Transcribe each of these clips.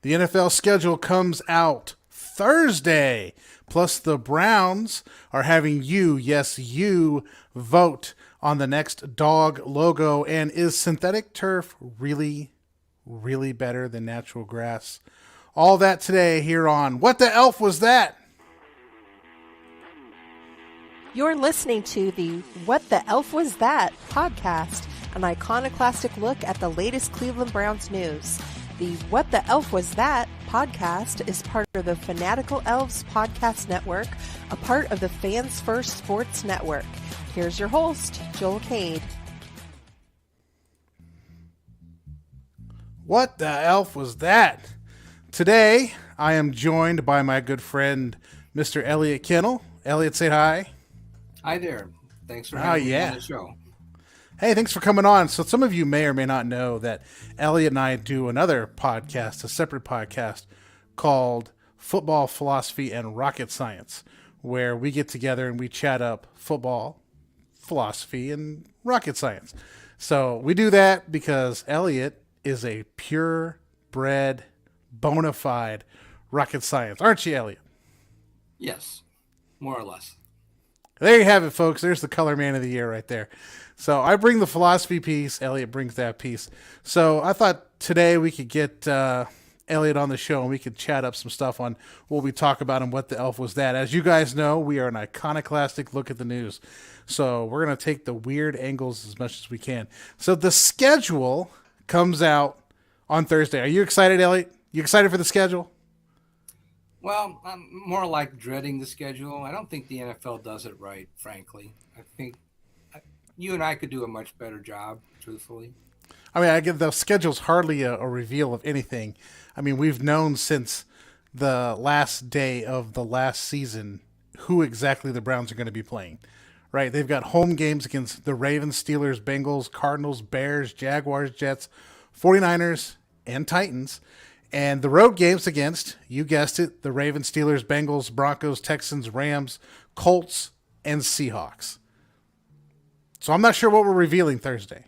The NFL schedule comes out Thursday. Plus, the Browns are having you, yes, you, vote on the next dog logo. And is synthetic turf really, really better than natural grass? All that today here on What the Elf Was That? You're listening to the What the Elf Was That podcast, an iconoclastic look at the latest Cleveland Browns news. The What the Elf Was That podcast is part of the Fanatical Elves podcast network, a part of the Fans First Sports Network. Here's your host, Joel Cade. What the elf was that? Today, I am joined by my good friend, Mr. Elliot Kennel. Elliot, say hi. Hi there. Thanks for having me on the show. Hey, thanks for coming on. So some of you may or may not know that Elliot and I do another podcast, a separate podcast called Football, Philosophy, and Rocket Science, where we get together and we chat up football, philosophy, and rocket science. So we do that because Elliot is a purebred, bona fide rocket science. Aren't you, Elliot? Yes, more or less. There you have it, folks. There's the color man of the year right there. So I bring the philosophy piece. Elliot brings that piece. So I thought today we could get Elliot on the show and we could chat up some stuff on what we talk about and what the elf was that. As you guys know, we are an iconoclastic look at the news. So we're going to take the weird angles as much as we can. So the schedule comes out on Thursday. Are you excited, Elliot? You excited for the schedule? Well, I'm more like dreading the schedule. I don't think the NFL does it right, frankly. I think you and I could do a much better job, truthfully. I mean, I get the schedule's hardly a reveal of anything. I mean, we've known since the last day of the last season who exactly the Browns are going to be playing, right? They've got home games against the Ravens, Steelers, Bengals, Cardinals, Bears, Jaguars, Jets, 49ers, and Titans. And the road games against, you guessed it, the Ravens, Steelers, Bengals, Broncos, Texans, Rams, Colts, and Seahawks. So I'm not sure what we're revealing Thursday.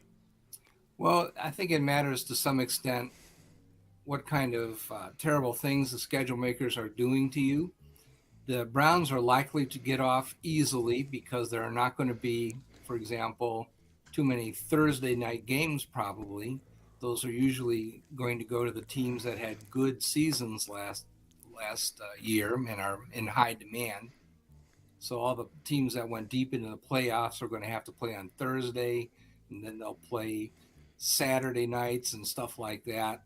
Well, I think it matters to some extent what kind of terrible things the schedule makers are doing to you. The Browns are likely to get off easily because there are not going to be, for example, too many Thursday night games probably. Those are usually going to go to the teams that had good seasons last year and are in high demand. So all the teams that went deep into the playoffs are going to have to play on Thursday, and then they'll play Saturday nights and stuff like that.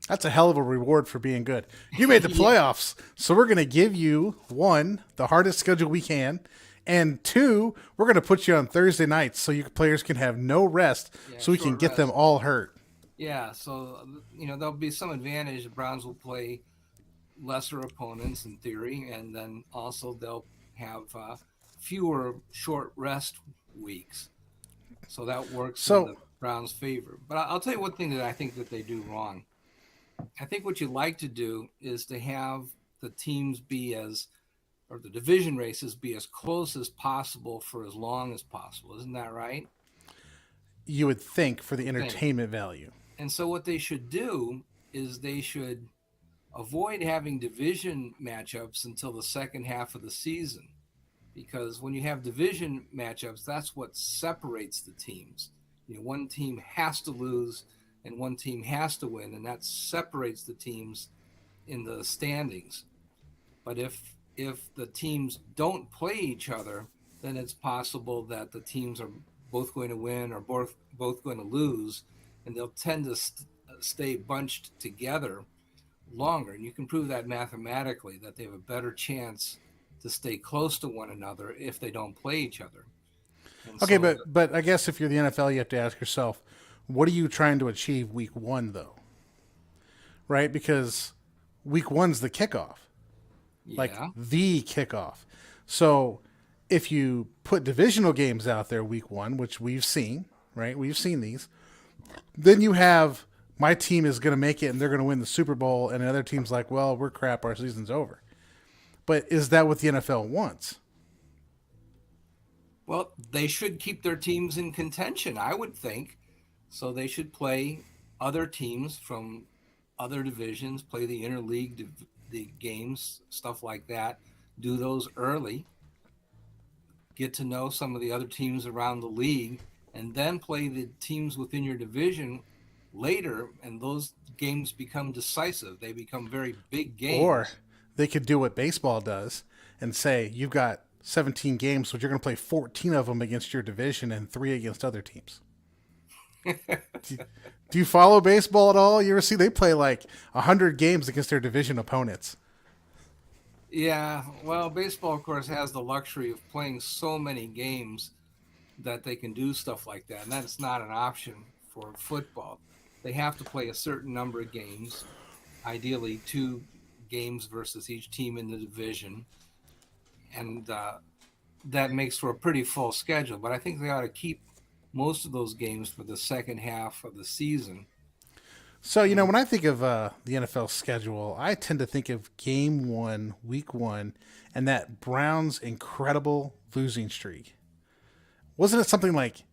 That's a hell of a reward for being good. You made the playoffs, so we're going to give you, one, the hardest schedule we can, and two, we're going to put you on Thursday nights so you players can have no rest so we can get them all hurt. Yeah, so, there'll be some advantage. The Browns will play lesser opponents in theory, and then also they'll have fewer short rest weeks. So that works in the Browns' favor. But I'll tell you one thing that I think that they do wrong. I think what you like to do is to have the teams or the division races be as close as possible for as long as possible. Isn't that right? You would think for the entertainment value. And so what they should do is they should avoid having division matchups until the second half of the season. Because when you have division matchups, that's what separates the teams. One team has to lose and one team has to win, and that separates the teams in the standings. But if the teams don't play each other, then it's possible that the teams are both going to win or both going to lose, and they'll tend to stay bunched together longer. And you can prove that mathematically, that they have a better chance to stay close to one another if they don't play each other. And okay, but I guess if you're the NFL, you have to ask yourself, what are you trying to achieve week one, though? Right? Because week one's the kickoff. Yeah. Like the kickoff. So if you put divisional games out there week one, which we've seen, right? We've seen these. Then you have my team is going to make it and they're going to win the Super Bowl, and another team's like, well, we're crap, our season's over. But is that what the NFL wants? Well, they should keep their teams in contention, I would think. So they should play other teams from other divisions, play the interleague the games, stuff like that. Do those early. Get to know some of the other teams around the league, and then play the teams within your division later, and those games become decisive. They become very big games. Or they could do what baseball does and say, you've got 17 games, but you're going to play 14 of them against your division and 3 against other teams. Do you follow baseball at all? You ever see they play like 100 games against their division opponents? Yeah, well, baseball, of course, has the luxury of playing so many games that they can do stuff like that. And that's not an option for football. They have to play a certain number of games, ideally 2 games versus each team in the division. And that makes for a pretty full schedule. But I think they ought to keep most of those games for the second half of the season. So, when I think of the NFL schedule, I tend to think of game 1, week 1, and that Browns' incredible losing streak. Wasn't it something like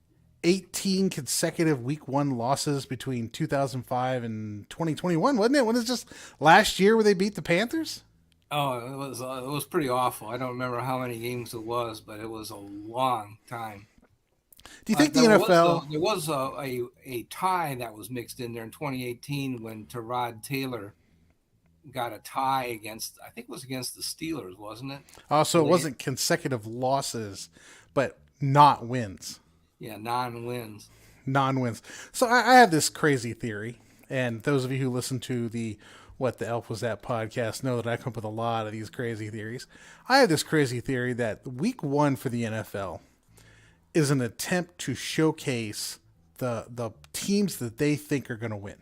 18 consecutive week 1 losses between 2005 and 2021, wasn't it? Wasn't it just last year where they beat the Panthers? Oh, it was pretty awful. I don't remember how many games it was, but it was a long time. Do you think the NFL... There was a tie that was mixed in there in 2018 when Tyrod Taylor got a tie against, I think it was against the Steelers, wasn't it? Oh, so it wasn't consecutive losses, but not wins. Yeah, non-wins. Non-wins. So I have this crazy theory, and those of you who listen to the What the Elf Was That podcast know that I come up with a lot of these crazy theories. I have this crazy theory that week 1 for the NFL is an attempt to showcase the teams that they think are going to win.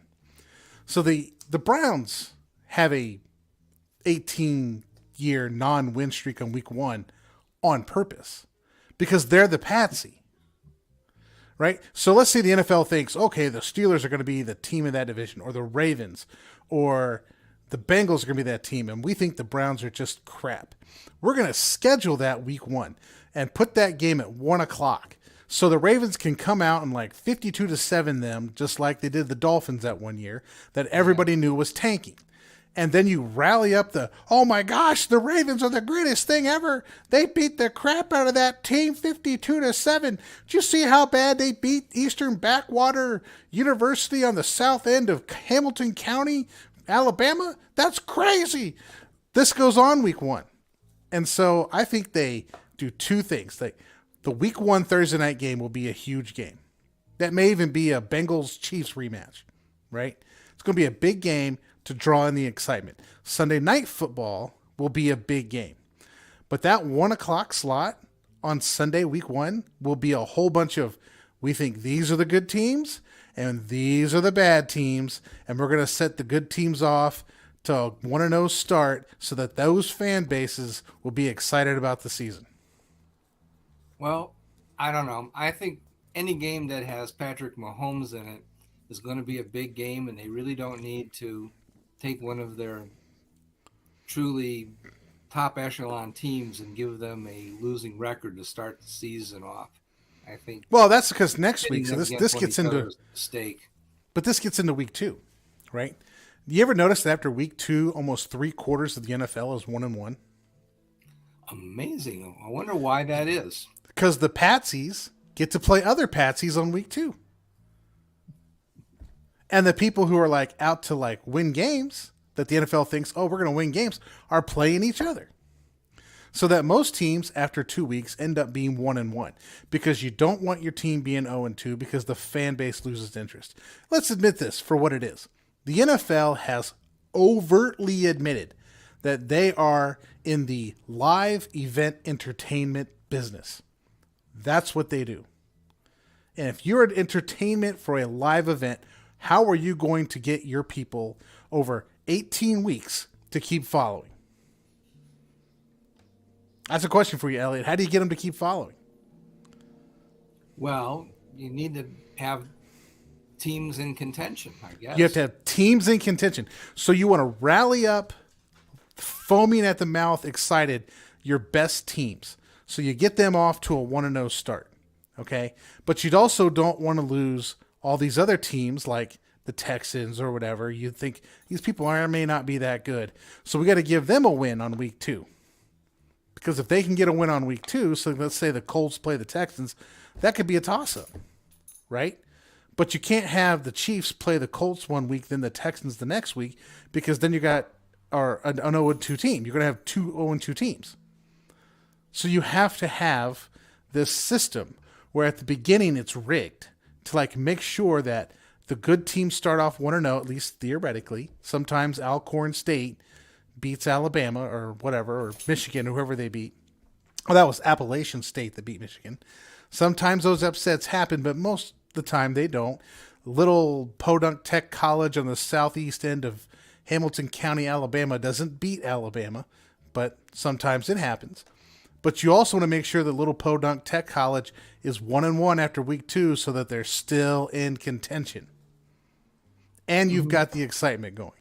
So the Browns have a 18-year non-win streak on week 1 on purpose because they're the patsy, right? So let's say the NFL thinks, okay, the Steelers are going to be the team in that division, or the Ravens, or the Bengals are going to be that team, and we think the Browns are just crap. We're going to schedule that week 1 and put that game at 1 o'clock so the Ravens can come out and like 52-7 them, just like they did the Dolphins that one year that everybody knew was tanking. And then you rally up oh my gosh, the Ravens are the greatest thing ever. They beat the crap out of that team 52-7. Did you see how bad they beat Eastern Backwater University on the south end of Hamilton County, Alabama? That's crazy. This goes on week 1. And so I think they do 2 things. The week 1 Thursday night game will be a huge game. That may even be a Bengals-Chiefs rematch, right? It's going to be a big game to draw in the excitement. Sunday night football will be a big game. But that 1 o'clock slot on Sunday, week 1, will be a whole bunch of, we think these are the good teams and these are the bad teams, and we're going to set the good teams off to a 1-0 start so that those fan bases will be excited about the season. Well, I don't know. I think any game that has Patrick Mahomes in it is going to be a big game, and they really don't need to take one of their truly top echelon teams and give them a losing record to start the season off. I think. Well, that's because next week, so this gets into stake. But this gets into week 2, right? You ever notice that after week 2, almost 3/4 of the NFL is 1-1? Amazing. I wonder why that is. Because the patsies get to play other patsies on week 2. And the people who are like out to like win games that the NFL thinks, oh, we're going to win games, are playing each other. So that most teams after 2 weeks end up being 1-1 because you don't want your team being 0-2 because the fan base loses interest. Let's admit this for what it is. The NFL has overtly admitted that they are in the live event entertainment business. That's what they do. And if you're an entertainment for a live event, how are you going to get your people over 18 weeks to keep following? That's a question for you, Elliot. How do you get them to keep following? Well, you need to have teams in contention, I guess. You have to have teams in contention. So you want to rally up, foaming at the mouth, excited, your best teams. So you get them off to a 1-0 start, okay? But you also don't want to lose all these other teams like the Texans or whatever, you think these people may not be that good. So we got to give them a win on week 2. Because if they can get a win on week 2, so let's say the Colts play the Texans, that could be a toss-up, right? But you can't have the Chiefs play the Colts one week, then the Texans the next week, because then you got an 0-2 team. You're going to have 2 0-2 teams. So you have to have this system where at the beginning it's rigged to like make sure that the good teams start off 1-0, at least theoretically. Sometimes Alcorn State beats Alabama or whatever, or Michigan, or whoever they beat. Well, that was Appalachian State that beat Michigan. Sometimes those upsets happen, but most of the time they don't. Little Podunk Tech College on the southeast end of Hamilton County, Alabama doesn't beat Alabama, but sometimes it happens. But you also want to make sure that Little Podunk Tech College is 1-1 after week 2 so that they're still in contention. And you've got the excitement going.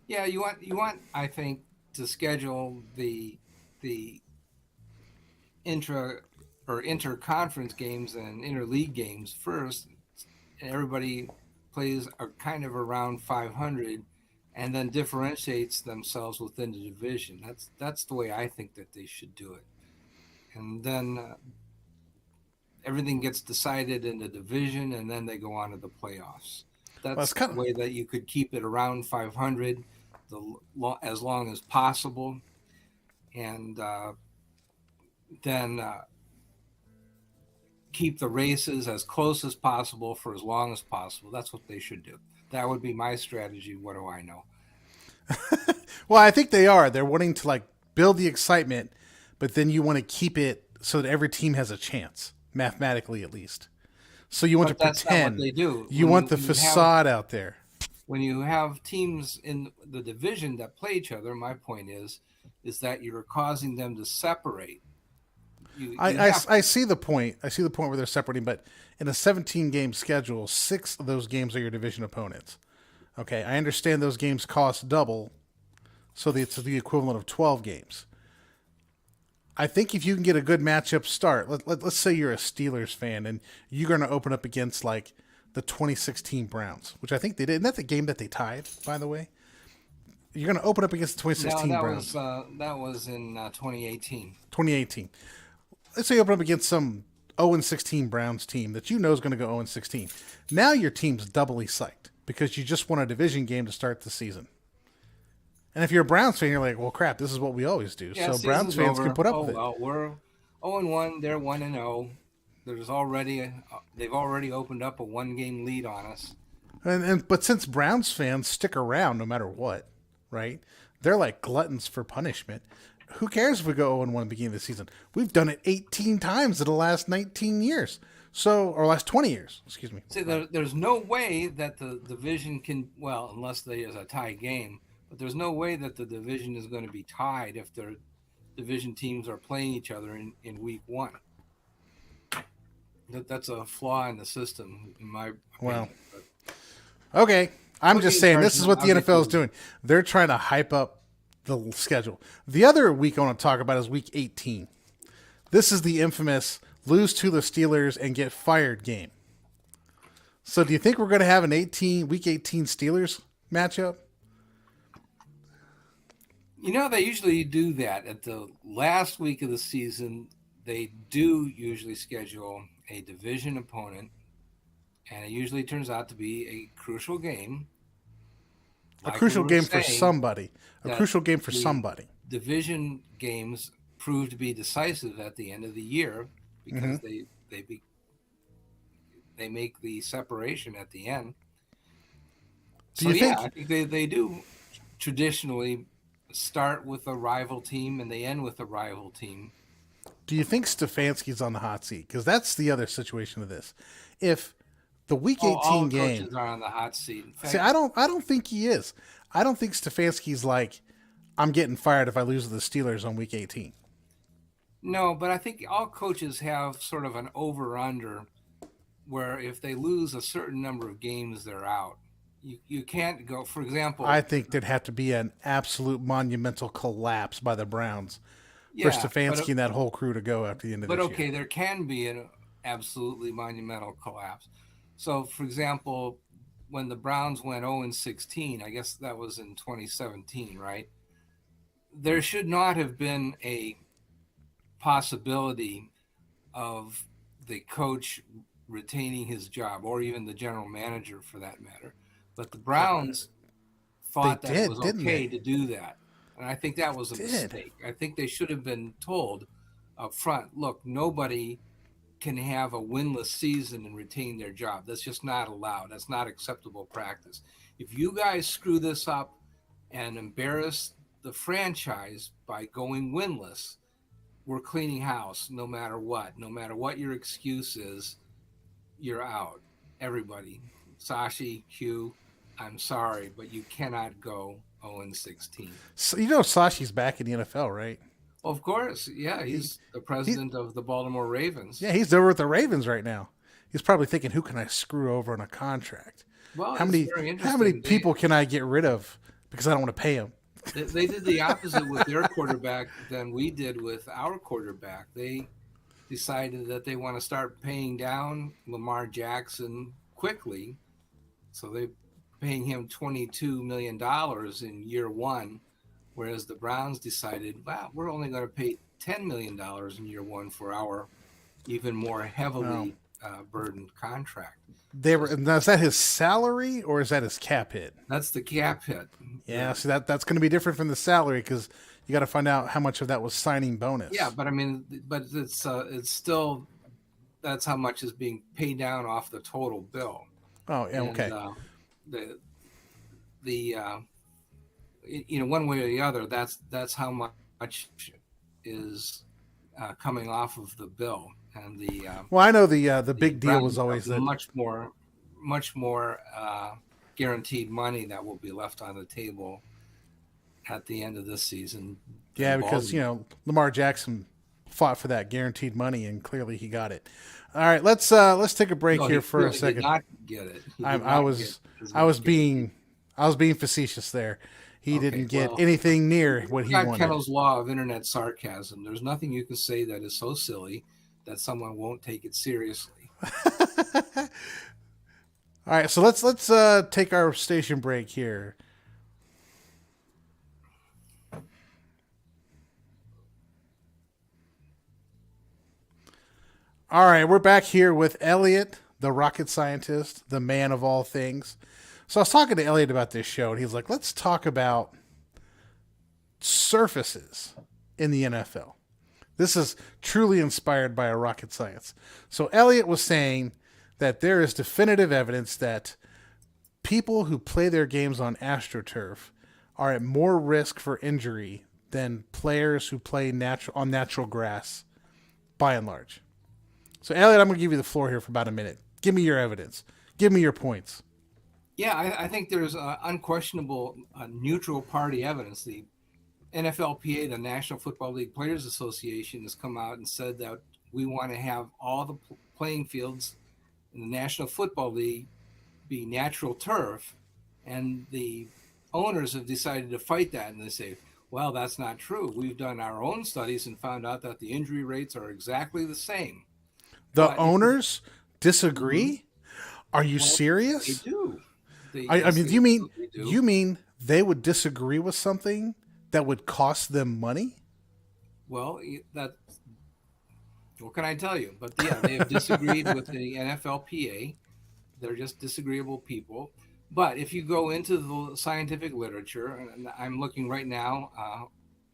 Yeah, you want I think to schedule the interconference games and interleague games first. Everybody plays a kind of around 500 and then differentiates themselves within the division. That's the way I think that they should do it. And then everything gets decided in the division, and then they go on to the playoffs. That's the way that you could keep it around 500 as long as possible. And then keep the races as close as possible for as long as possible. That's what they should do. That would be my strategy. What do I know? Well, I think they are. They're wanting to like build the excitement, but then you want to keep it so that every team has a chance, mathematically at least. So you want to pretend. That's not what they do. You want the facade out there. When you have teams in the division that play each other, my point is that you're causing them to separate. I see the point. I see the point where they're separating, but in a 17-game schedule, 6 of those games are your division opponents. Okay, I understand those games cost double, so it's the equivalent of 12 games. I think if you can get a good matchup start, let's say you're a Steelers fan and you're going to open up against like the 2016 Browns, which I think they did. Isn't that the game that they tied, by the way? You're going to open up against the 2016 Browns. That was in 2018. 2018. Let's say you open up against some 0-16 Browns team that you know is going to go 0-16. Now your team's doubly psyched because you just won a division game to start the season. And if you're a Browns fan, you're like, well, crap, this is what we always do. Yeah, so Browns fans can put up with it. Well, we're 0-1, they're 1-0. They've already opened up a 1-game lead on us. But since Browns fans stick around no matter what, right? They're like gluttons for punishment. Who cares if we go 0-1 at the beginning of the season? We've done it 18 times in the last 19 years. Or last 20 years, excuse me. See, there's no way that the division can, well, unless there's a tie game, but there's no way that the division is going to be tied if their division teams are playing each other in week 1. That's a flaw in the system, in my opinion. Well, okay. I'm just saying this is what the NFL is doing. They're trying to hype up the schedule. The other week I want to talk about is week 18. This is the infamous lose to the Steelers and get fired game. So do you think we're going to have an week 18 Steelers matchup? You know, they usually do that at the last week of the season. They do usually schedule a division opponent, and it usually turns out to be a crucial game. A crucial game for somebody. A crucial game for somebody. Division games prove to be decisive at the end of the year because they make the separation at the end. I think they do traditionally start with a rival team and they end with a rival team. Do you think Stefanski's on the hot seat? Because that's the other situation of this. If the week 18 all game coaches are on the hot seat. In fact, see, I don't think he is. I don't think Stefanski's like, I'm getting fired if I lose to the Steelers on week 18. No, but I think all coaches have sort of an over-under where if they lose a certain number of games, they're out. You can't go, for example. I think there'd have to be an absolute monumental collapse by the Browns for Stefanski and that whole crew to go after the end of this year. But okay, there can be an absolutely monumental collapse. So, for example, when the Browns went 0-16, I guess that was in 2017, right? There should not have been a possibility of the coach retaining his job, or even the general manager for that matter. But the Browns thought that it was okay to do that. And I think that was a mistake. I think they should have been told up front, look, nobody can have a winless season and retain their job. That's just not allowed. That's not acceptable practice. If you guys screw this up and embarrass the franchise by going winless, we're cleaning house no matter what. No matter what your excuse is, you're out. Everybody. Sashi, Hugh, I'm sorry, but you cannot go 0-16. So, you know Sashi's back in the NFL, right? Of course. Yeah, he's the president of the Baltimore Ravens. Yeah, he's over with the Ravens right now. He's probably thinking, who can I screw over on a contract? Well, how many people can I get rid of because I don't want to pay them? They did the opposite with their quarterback than we did with our quarterback. They decided that they want to start paying down Lamar Jackson quickly. So they're paying him $22 million in year one, whereas the Browns decided, wow, we're only going to pay $10 million in year one for our even more heavily burdened contract. Now, is that his salary or is that his cap hit? That's the cap hit. Yeah, so that's going to be different from the salary because you got to find out how much of that was signing bonus. Yeah, but I mean, it's still, that's how much is being paid down off the total bill. Oh, yeah, okay. And, one way or the other, that's how much is coming off of the bill. And well, I know the big deal was always that much more guaranteed money that will be left on the table at the end of this season. Yeah, because Lamar Jackson fought for that guaranteed money, and clearly he got it. All right, let's take a break here for a second. Did not get it. I was being facetious there. He didn't get anything near what he wanted. Kennel's law of internet sarcasm. There's nothing you can say that is so silly that someone won't take it seriously. All right, so let's take our station break here. All right, we're back here with Elliot, the rocket scientist, the man of all things. So I was talking to Elliot about this show, and he's like, let's talk about surfaces in the NFL. This is truly inspired by a rocket science. So Elliot was saying that there is definitive evidence that people who play their games on AstroTurf are at more risk for injury than players who play on natural grass, by and large. So Elliot, I'm going to give you the floor here for about a minute. Give me your evidence. Give me your points. Yeah, I think there's unquestionable neutral party evidence. The NFLPA, the National Football League Players Association, has come out and said that we want to have all the playing fields in the National Football League be natural turf. And the owners have decided to fight that. And they say, well, that's not true. We've done our own studies and found out that the injury rates are exactly the same. The owners disagree? Are you serious? They do. I mean, you mean they would disagree with something that would cost them money? Well, what can I tell you? But yeah, they have disagreed with the NFLPA. They're just disagreeable people. But if you go into the scientific literature, and I'm looking right now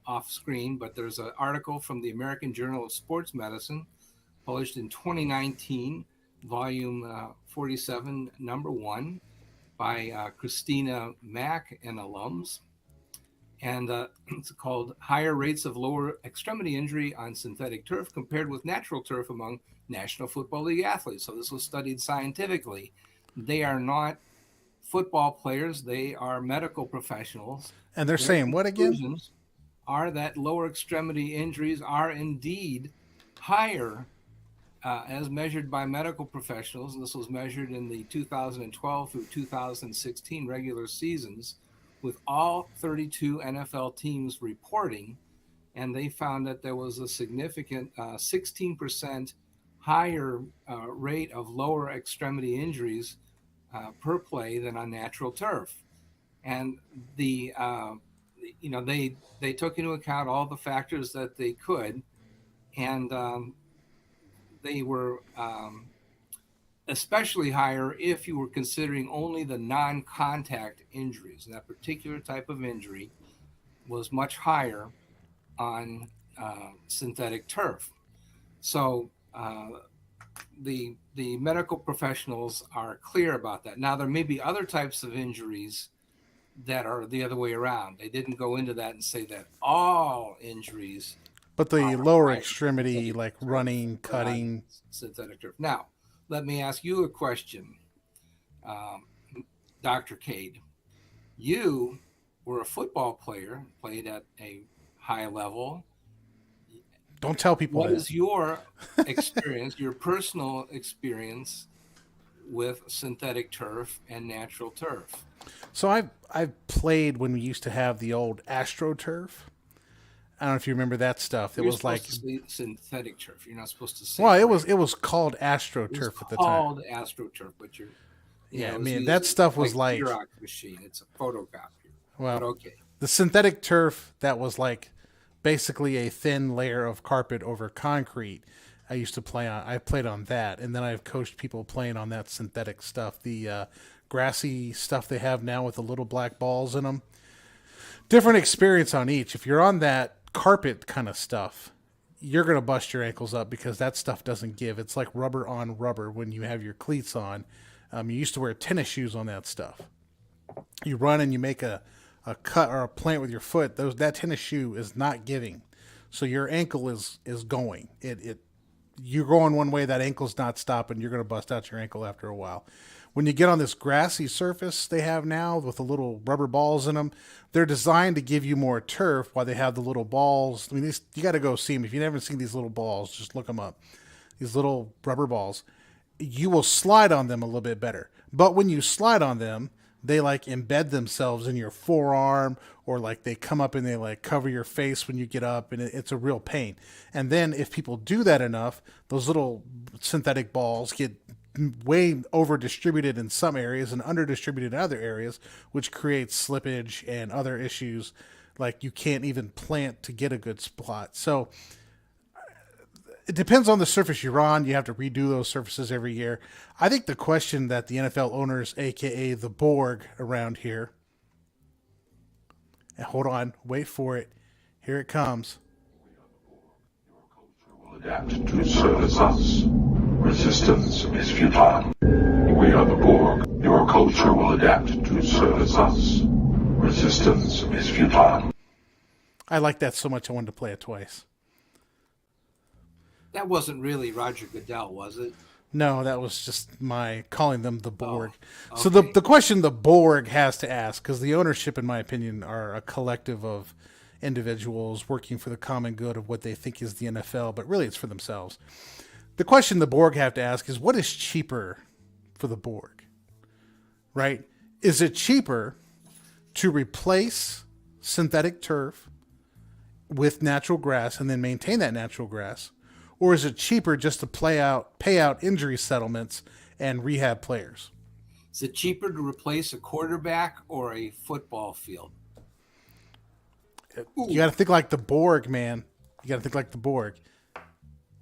off screen, but there's an article from the American Journal of Sports Medicine published in 2019, volume 47, number 1, by Christina Mack and alums. And it's called Higher Rates of Lower Extremity Injury on Synthetic Turf Compared with Natural Turf Among National Football League Athletes. So this was studied scientifically. They are not football players. They are medical professionals. And they're saying what again? Are that lower extremity injuries are indeed higher as measured by medical professionals. And this was measured in the 2012 through 2016 regular seasons, with all 32 NFL teams reporting, and they found that there was a significant 16% higher rate of lower extremity injuries per play than on natural turf. And they took into account all the factors that they could, and they were especially higher if you were considering only the non-contact injuries. And that particular type of injury was much higher on synthetic turf. So the medical professionals are clear about that. Now, there may be other types of injuries that are the other way around. They didn't go into that and say that all injuries. But the lower extremity, like running, cutting. Synthetic turf. Now, let me ask you a question, Dr. Cade. You were a football player, played at a high level. Don't tell people What that. is your experience, your personal experience with synthetic turf and natural turf? So I've played when we used to have the old AstroTurf. I don't know if you remember that stuff. It You're was like supposed to say synthetic turf. You're not supposed to say. well, turf. it was called AstroTurf at the time. Called AstroTurf, but you're. Yeah, I mean that stuff was like a Xerox machine. It's a photocopier. Well, but okay. The synthetic turf that was like basically a thin layer of carpet over concrete. I used to play on. I played on that, and then I've coached people playing on that synthetic stuff. The grassy stuff they have now with the little black balls in them. Different experience on each. If you're on that carpet kind of stuff, you're going to bust your ankles up because that stuff doesn't give. It's like rubber on rubber when you have your cleats on. You used to wear tennis shoes on that stuff. You run and you make a cut or a plant with your foot. That tennis shoe is not giving. So your ankle is going. You're going one way, that ankle's not stopping. You're going to bust out your ankle after a while. When you get on this grassy surface they have now with the little rubber balls in them, they're designed to give you more turf while they have the little balls. I mean, you got to go see them. If you've never seen these little balls, just look them up. These little rubber balls. You will slide on them a little bit better. But when you slide on them, they like embed themselves in your forearm, or like they come up and they like cover your face when you get up, and it's a real pain. And then if people do that enough, those little synthetic balls get way over distributed in some areas and under distributed in other areas, which creates slippage and other issues. Like you can't even plant to get a good spot. So it depends on the surface you're on. You have to redo those surfaces every year. I think the question that the NFL owners, aka the Borg around here, and hold on, wait for it. Here it comes. Will adapt to service us. Resistance is futile. We are the Borg. Your culture will adapt to service us. Resistance is futile. I like that so much I wanted to play it twice. That wasn't really Roger Goodell, was it? No, that was just my calling them the Borg. Oh, So okay. the question the Borg has to ask, because the ownership, in my opinion, are a collective of individuals working for the common good of what they think is the NFL, but really it's for themselves. The question the Borg have to ask is, what is cheaper for the Borg? Right? Is it cheaper to replace synthetic turf with natural grass and then maintain that natural grass? Or is it cheaper just to pay out injury settlements and rehab players? Is it cheaper to replace a quarterback or a football field? You got to think like the Borg, man. You got to think like the Borg.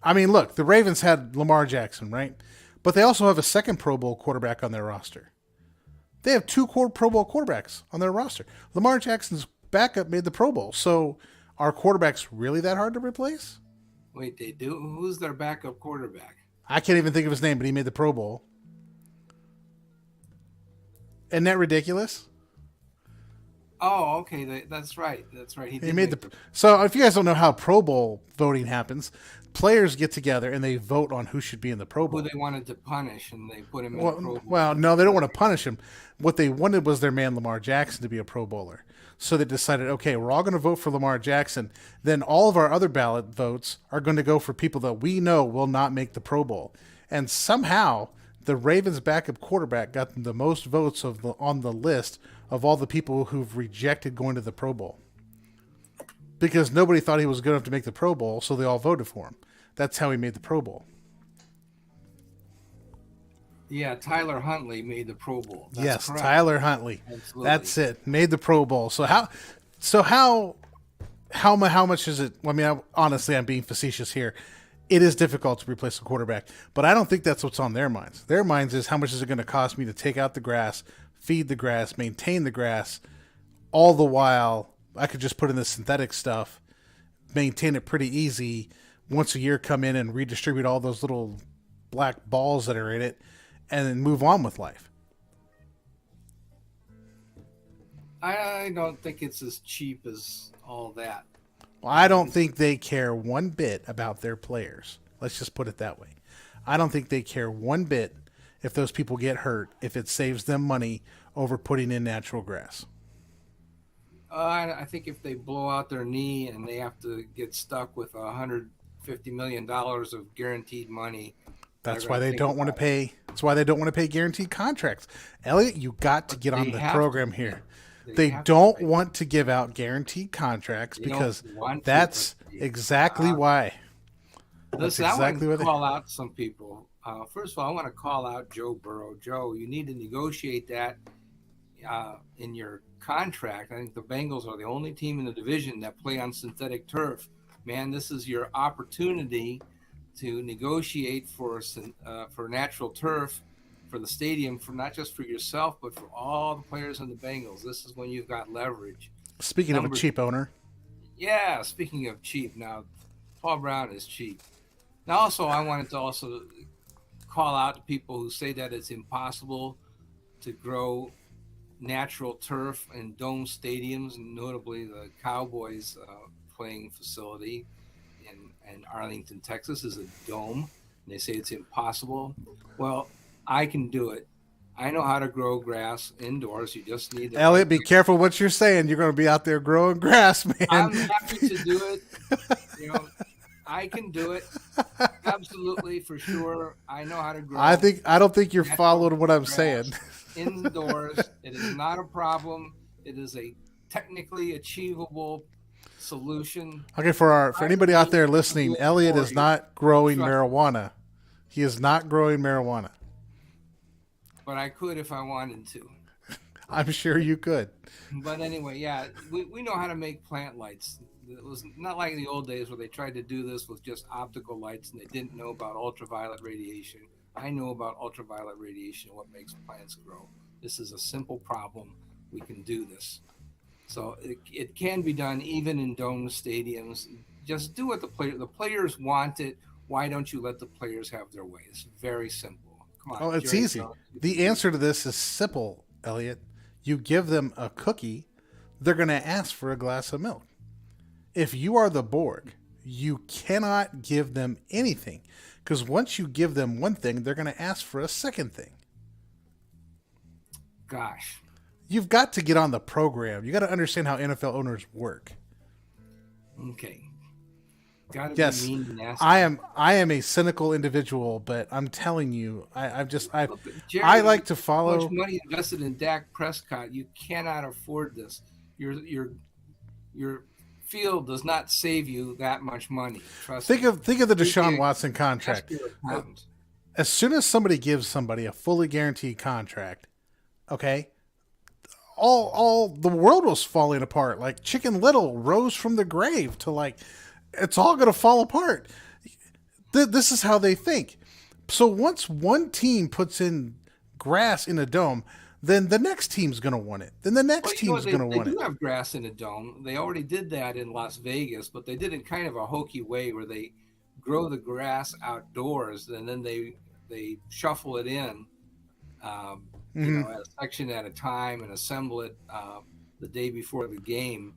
I mean, look, the Ravens had Lamar Jackson, right? But they also have a second Pro Bowl quarterback on their roster. They have two Pro Bowl quarterbacks on their roster. Lamar Jackson's backup made the Pro Bowl. So are quarterbacks really that hard to replace? Wait, they do? Who's their backup quarterback? I can't even think of his name, but he made the Pro Bowl. Isn't that ridiculous? Oh, okay. That's right. That's right. He made the. So if you guys don't know how Pro Bowl voting happens, players get together and they vote on who should be in the Pro Bowl. who they wanted to punish, and they put him in the Pro Bowl. Well, no, they don't want to punish him. What they wanted was their man Lamar Jackson to be a Pro Bowler. So they decided, okay, we're all going to vote for Lamar Jackson. Then all of our other ballot votes are going to go for people that we know will not make the Pro Bowl. And somehow the Ravens' backup quarterback got the most votes on the list of all the people who've rejected going to the Pro Bowl. Because nobody thought he was good enough to make the Pro Bowl, so they all voted for him. That's how he made the Pro Bowl. Yeah, Tyler Huntley made the Pro Bowl. That's Yes, correct. Tyler Huntley. Absolutely. That's it. Made the Pro Bowl. So how much is it? I mean, honestly, I'm being facetious here. It is difficult to replace a quarterback, but I don't think that's what's on their minds. Their minds is how much is it going to cost me to take out the grass, feed the grass, maintain the grass, all the while I could just put in the synthetic stuff, maintain it pretty easy. Once a year, come in and redistribute all those little black balls that are in it, and then move on with life. I don't think it's as cheap as all that. Well, I don't think they care one bit about their players. Let's just put it that way. I don't think they care one bit if those people get hurt, if it saves them money over putting in natural grass. I think if they blow out their knee and they have to get stuck with $150 million of guaranteed money, That's they're why gonna they think don't want to about pay. That's why they don't want to pay guaranteed contracts. Elliot, you got to get on they the have program to. here. They They have to don't pay. want to give out guaranteed contracts They don't because want to, that's but they- exactly why. Listen, exactly I want what to they- call out some people. First of all, I want to call out Joe Burrow. Joe, you need to negotiate that in your contract. I think the Bengals are the only team in the division that play on synthetic turf. Man, this is your opportunity to negotiate for natural turf for the stadium, for not just for yourself, but for all the players in the Bengals. This is when you've got leverage. Speaking of a cheap owner, Yeah, speaking of cheap, now Paul Brown is cheap. Now, also, I wanted to also call out to people who say that it's impossible to grow natural turf in dome stadiums, notably the Cowboys playing facility in Arlington, Texas, is a dome. And they say it's impossible. Well, I can do it. I know how to grow grass indoors. You just need the Elliot, be careful what you're saying. You're going to be out there growing grass, man. I'm happy to do it. I can do it. Absolutely, for sure. I know how to grow. I don't think you're natural following what I'm grass saying. indoors. It is not a problem. It is a technically achievable solution. Okay, for anybody out there listening, Elliot is not growing Trust me. marijuana. He is not growing marijuana. But I could if I wanted to. I'm sure you could. But anyway, yeah, we know how to make plant lights. It was not like the old days where they tried to do this with just optical lights and they didn't know about ultraviolet radiation. I know about ultraviolet radiation and what makes plants grow. This is a simple problem. We can do this. So it can be done even in dome stadiums. Just do what the players want it. Why don't you let the players have their way? It's very simple. Come on. Oh, it's Jerry easy. Jones. The answer to this is simple, Elliot. You give them a cookie, they're going to ask for a glass of milk. If you are the Borg, you cannot give them anything because once you give them one thing, they're going to ask for a second thing. Gosh. You've got to get on the program. You got to understand how NFL owners work. Okay. Gotta Yes, be mean and nasty. I am a cynical individual, but I'm telling you, I Jerry, I like to so follow. much money invested in Dak Prescott. You cannot afford this. Your field does not save you that much money. Trust Think me. of the Deshaun Yeah. Watson contract. Ask your accountant. As soon as somebody gives somebody a fully guaranteed contract, okay, all the world was falling apart. Like Chicken Little rose from the grave to like, it's all going to fall apart. This is how they think. So once one team puts in grass in a dome, then the next team's going to want it. Then the next team's going to want They it. do have grass in a dome. They already did that in Las Vegas, but they did it kind of a hokey way where they grow the grass outdoors and then they shuffle it in, a section at a time and assemble it the day before the game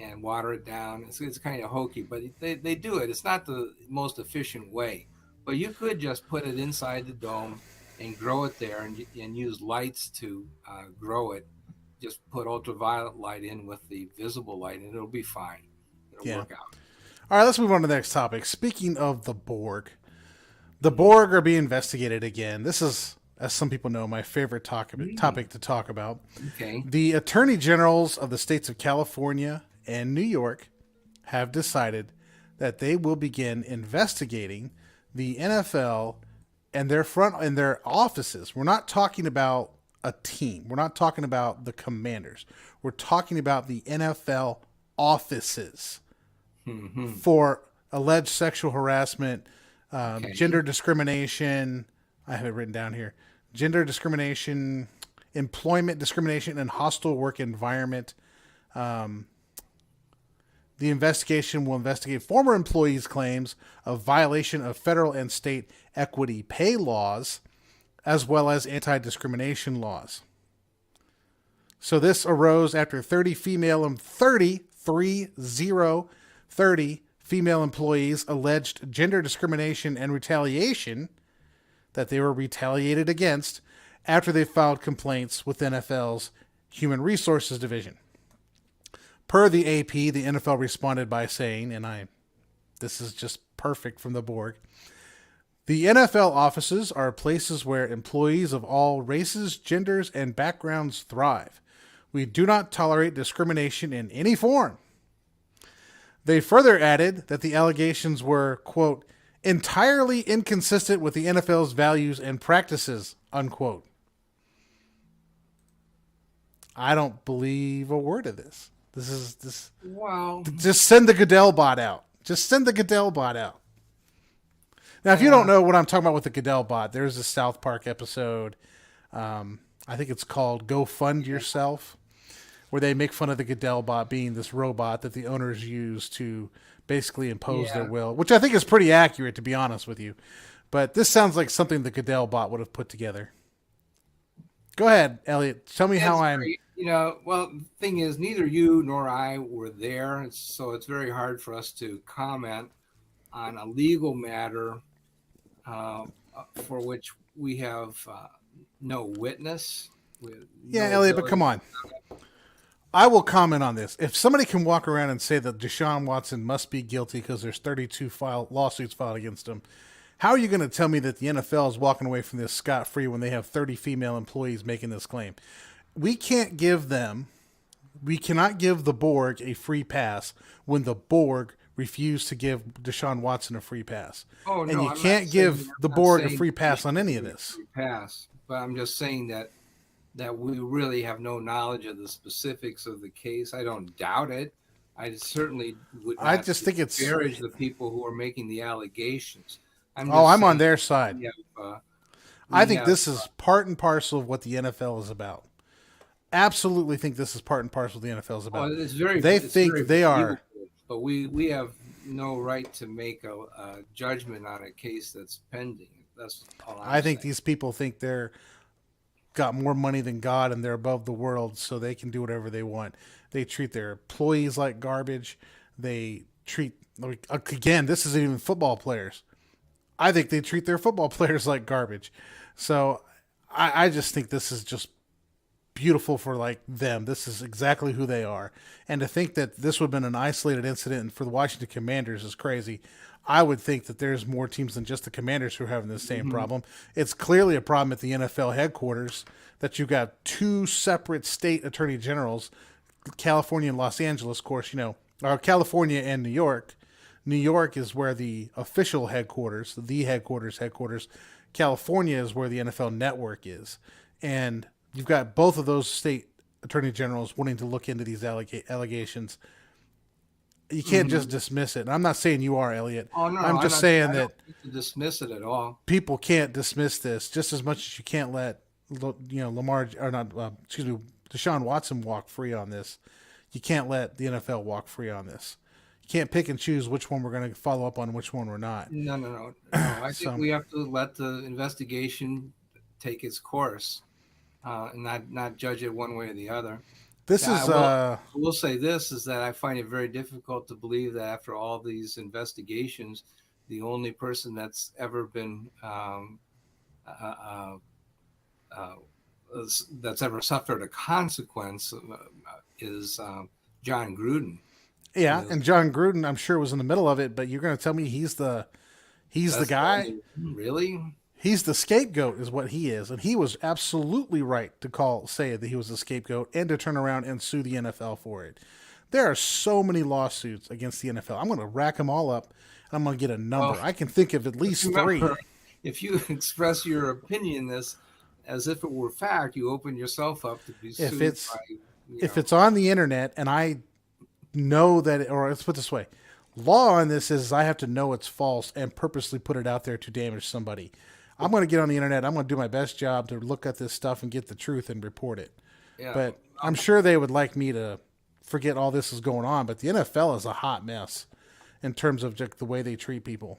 and water it down. It's kind of hokey, but they do it. It's not the most efficient way, but you could just put it inside the dome and grow it there and use lights to grow it. Just put ultraviolet light in with the visible light and it'll be fine. It'll work out. All right, let's move on to the next topic. Speaking of the Borg are being investigated again. This is, as some people know, my favorite topic to talk about. Okay. The attorney generals of the states of California and New York have decided that they will begin investigating the NFL and their offices. We're not talking about a team. We're not talking about the Commanders. We're talking about the NFL offices for alleged sexual harassment, gender discrimination. I have it written down here. Gender discrimination, employment discrimination, and hostile work environment. The investigation will investigate former employees' claims of violation of federal and state equity pay laws, as well as anti-discrimination laws. So this arose after 30 female employees alleged gender discrimination and retaliation, that they were retaliated against after they filed complaints with NFL's Human Resources Division. Per the AP, the NFL responded by saying, this is just perfect from the Borg, the NFL offices are places where employees of all races, genders, and backgrounds thrive. We do not tolerate discrimination in any form. They further added that the allegations were, quote, entirely inconsistent with the NFL's values and practices, unquote. I don't believe a word of this. This. Wow. Just send the Goodell bot out. Just send the Goodell bot out. Now, if you don't know what I'm talking about with the Goodell bot, there's a South Park episode. I think it's called Go Fund Yourself, where they make fun of the Goodell bot being this robot that the owners use to basically impose their will, which I think is pretty accurate, to be honest with you. But this sounds like something the Goodell bot would have put together. Go ahead, Elliot. Tell me how I'm... Well, the thing is, neither you nor I were there, so it's very hard for us to comment on a legal matter for which we have no witness. Elliot, but come on. I will comment on this. If somebody can walk around and say that Deshaun Watson must be guilty because there's 32 lawsuits filed against him, how are you going to tell me that the NFL is walking away from this scot-free when they have 30 female employees making this claim? We cannot give the Borg a free pass when the Borg refused to give Deshaun Watson a free pass. Oh, no, and you can't give the Borg a free pass on any of this. But I'm just saying that we really have no knowledge of the specifics of the case. I don't doubt it. I certainly would not disparage the people who are making the allegations. I'm on their side. I think this is part and parcel of what the NFL is about. Absolutely think this is part and parcel of the NFL is about. They are. But we have no right to make a judgment on a case that's pending. That's all I think these people think they're got more money than God and they're above the world, so they can do whatever they want. They treat their employees like garbage. They treat, again, this isn't even football players. I think they treat their football players like garbage. So I just think this is just beautiful for them. This is exactly who they are. And to think that this would have been an isolated incident for the Washington Commanders is crazy. I would think that there's more teams than just the Commanders who are having the same problem. It's clearly a problem at the NFL headquarters that you've got two separate state attorney generals, California and Los Angeles, of course, California and New York. New York is where the official headquarters, the headquarters. California is where the NFL network is. And you've got both of those state attorney generals wanting to look into these allegations. You can't just dismiss it. And I'm not saying you are, Elliot. Oh, no, I'm just saying that to dismiss it at all. People can't dismiss this just as much as you can't let Deshaun Watson walk free on this. You can't let the NFL walk free on this. You can't pick and choose which one we're going to follow up on, which one we're not. No. I think we have to let the investigation take its course and not judge it one way or the other. I will say this is that I find it very difficult to believe that after all these investigations, the only person that's ever been that's ever suffered a consequence is John Gruden. Yeah, and John Gruden, I'm sure, was in the middle of it. But you're going to tell me he's the guy? Really? He's the scapegoat is what he is. And he was absolutely right to say that he was the scapegoat and to turn around and sue the NFL for it. There are so many lawsuits against the NFL. I'm going to rack them all up, and I'm going to get a number. I can think of at least three. if you express your opinion this as if it were fact, you open yourself up to be If sued it's by, if it's on the internet and I know that, or let's put it this way, law on this is I have to know it's false and purposely put it out there to damage somebody. I'm going to get on the internet. I'm going to do my best job to look at this stuff and get the truth and report it. yeah. But I'm sure they would like me to forget all this is going on. But the NFL is a hot mess in terms of just the way they treat people.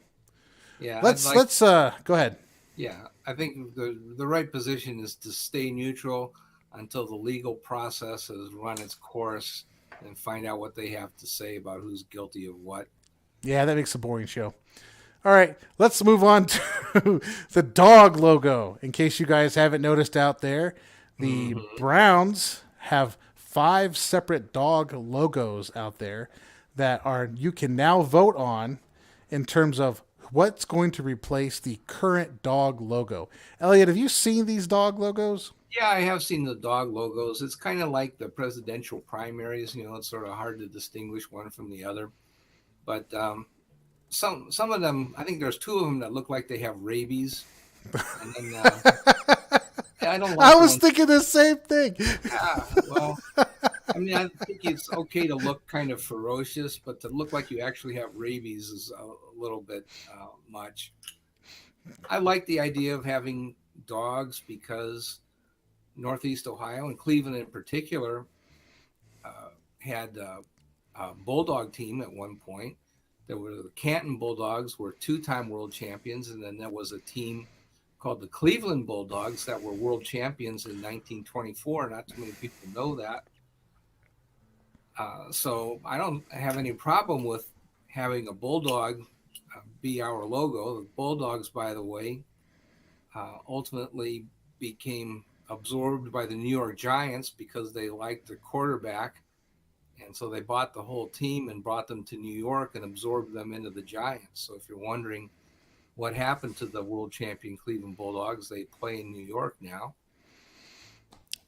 Yeah, Let's go ahead. Yeah, I think the right position is to stay neutral until the legal process has run its course and find out what they have to say about who's guilty of what. Yeah, that makes a boring show. All right, let's move on to the dog logo. In case you guys haven't noticed out there, the Browns have 5 separate dog logos out there that are you can now vote on in terms of what's going to replace the current dog logo. Elliot, have you seen these dog logos? Yeah, I have seen the dog logos. It's kind of like the presidential primaries. It's sort of hard to distinguish one from the other. But some of them, I think there's 2 of them that look like they have rabies. And then I don't. Like I was thinking the same thing. Yeah, well, I mean, I think it's okay to look kind of ferocious, but to look like you actually have rabies is a little bit much. I like the idea of having dogs because Northeast Ohio and Cleveland in particular had a bulldog team at one point. There were the Canton Bulldogs were 2-time world champions, and then there was a team called the Cleveland Bulldogs that were world champions in 1924. Not too many people know that. So I don't have any problem with having a bulldog be our logo. The Bulldogs, by the way, ultimately became absorbed by the New York Giants because they liked the quarterback. And so they bought the whole team and brought them to New York and absorbed them into the Giants. So if you're wondering what happened to the world champion Cleveland Bulldogs, they play in New York now.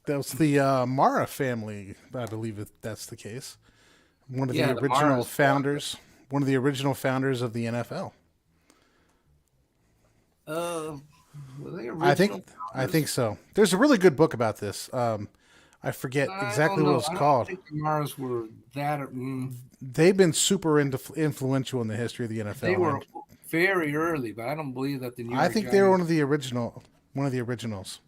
That was the Mara family, I believe that's the case. One of the original founders, one of the original founders of the NFL. Were they original I think so. There's a really good book about this. I forget exactly what it's called. I don't think the Maras were that. They've been super influential in the history of the NFL. They were very early, but I don't believe that the New York I think Giants, they were one of the originals.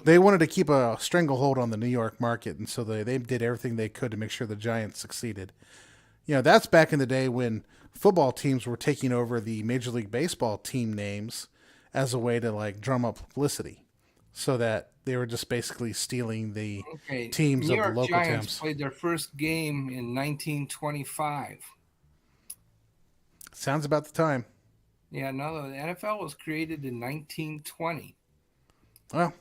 They wanted to keep a stranglehold on the New York market, and so they did everything they could to make sure the Giants succeeded. That's back in the day when football teams were taking over the Major League Baseball team names as a way to drum up publicity, so that they were just basically stealing the teams New of York the local Giants teams. played their first game in 1925. Sounds about the time. Yeah, no, the NFL was created in 1920. Well,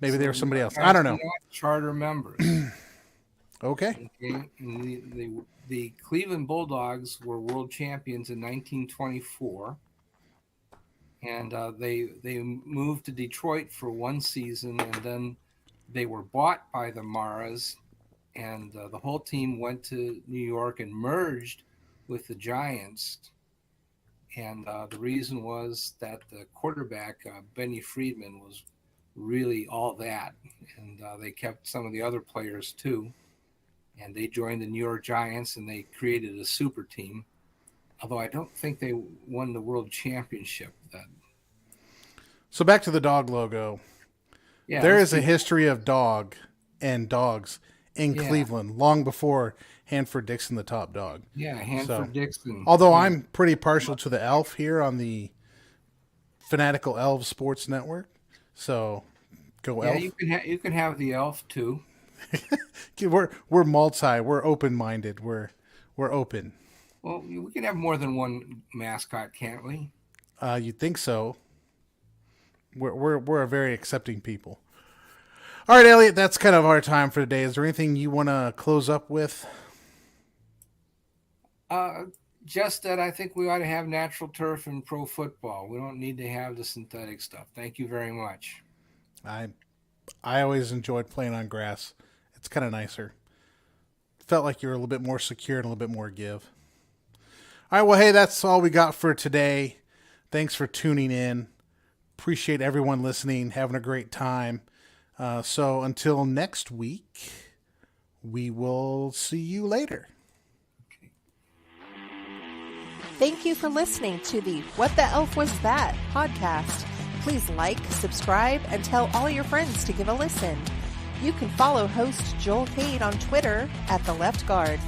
maybe they were somebody else. I don't know. Charter members. Okay. And the Cleveland Bulldogs were world champions in 1924. And they moved to Detroit for one season, and then they were bought by the Maras, and the whole team went to New York and merged with the Giants. And the reason was that the quarterback, Benny Friedman, was really all that. And they kept some of the other players too. And they joined the New York Giants, and they created a super team. Although I don't think they won the world championship then. So back to the dog logo. Yeah, there is a history of dogs in Cleveland long before Hanford Dixon, the top dog. Yeah, Hanford Dixon. Although I'm pretty partial to the Elf here on the Fanatical Elves Sports Network. So go Elf. Yeah, you can have the Elf too. we're multi. We're open minded. We're open. Well, we can have more than one mascot, can't we? You'd think so. We're a very accepting people. All right, Elliot, that's kind of our time for today. Is there anything you want to close up with? Just that I think we ought to have natural turf in pro football. We don't need to have the synthetic stuff. Thank you very much. I always enjoyed playing on grass. It's kind of nicer. Felt like you were a little bit more secure and a little bit more give. All right, well, hey, that's all we got for today. Thanks for tuning in. appreciate everyone listening, having a great time. So until next week, we will see you later. Thank you for listening to the What the Elf Was That podcast. Please like, subscribe, and tell all your friends to give a listen. You can follow host Joel Cade on Twitter @The Left Guard.